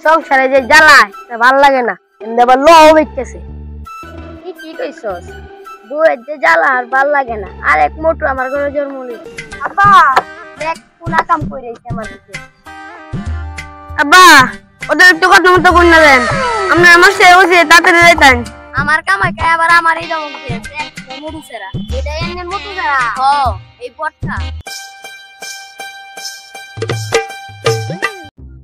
সংসারে যে জ্বালায় তা ভাল লাগে না, এমনি আবার লও বেচতেছে। কি কইছস? বউয়ের যে জ্বালা আর ভাল লাগে না। আর এক মোটু আমার ঘরে জন্ম নিছে। আব্বা দেখ কোনা কাম কইরাইছে আমার দিকে। আব্বা ওদের একটু কথা মতো কই না দেন, আমরা আমার সে বসে তাড়াতাড়ি যাইতাম। আমার কামাই খায় আবার আমারই দম দিয়েছে মোটু সেরা। এটা এমনি মোটু সেরা। এই পটটা।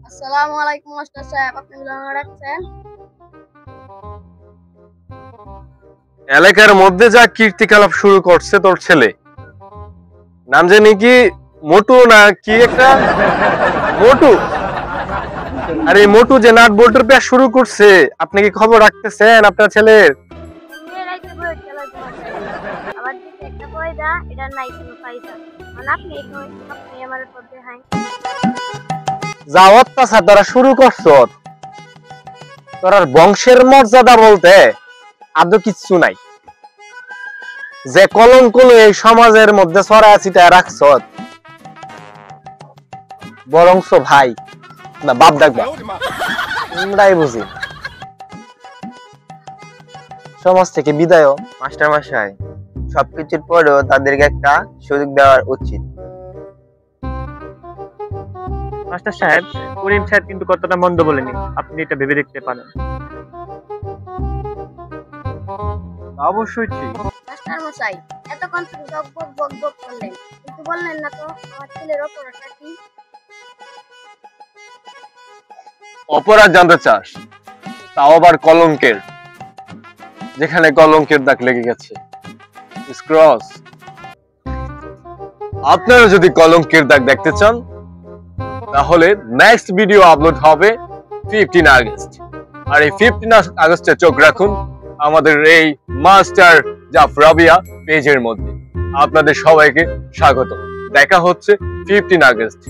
আসসালামু আলাইকুম মাস্টার সাহেব, আপনি মিলানো রাখছেন? এলাকার মধ্যে যা কীর্তিকলাপ শুরু করছে তোর ছেলে, নাম জানি কি মোটু না কি একটা মোটু। আর এই মোটু যে নাট বোল্টের পেশ শুরু করছে, আপনি কি খবর রাখতেছেন আপনার ছেলের? আবার দিতে একটা পয়দা, এটা নাই কোনো ফায়দা। আপনি আমার পথ দেখাই। যা অত্যাচার তোরা শুরু করছ, তোর বংশের মর্যাদা বলতে আদৌ কিচ্ছু নাই। যে কলঙ্ক এই সমাজের মধ্যে ছড়ায় ছিটায় রাখছ, বরংস ভাই না বাপ ডাকবা, আমরাই বুঝি। সমাজ থেকে বিদায়। মাস্টার মশাই, সবকিছুর পরেও তাদেরকে একটা সুযোগ দেওয়া উচিত। মাস্টার সাহেব, করিম সাহেব কিন্তু কতটা মন্দ বলেনি, আপনি এটা ভেবে দেখতে পারেন। অবশ্যই ঠিক। মাস্টার মশাই, এতক্ষণ শুধু বক বক করলেন, কিন্তু বললেন না তো আমার ছেলের অপরাধটা কি? অপরাধ জানতে চাস? তাও আবার কলঙ্কের, যেখানে কলঙ্কের দাগ লেগে গেছে। ক্রস। আপনারা যদি কলঙ্কের দাগ দেখতে চান, তাহলে নেক্সট ভিডিও আপলোড হবে 15 আগস্ট। আর এই 15 আগস্টে চোখ রাখুন আমাদের এই মাস্টার জাফর রাবিয়া পেজের মধ্যে। আপনাদের সবাইকে স্বাগত। দেখা হচ্ছে 15 আগস্ট।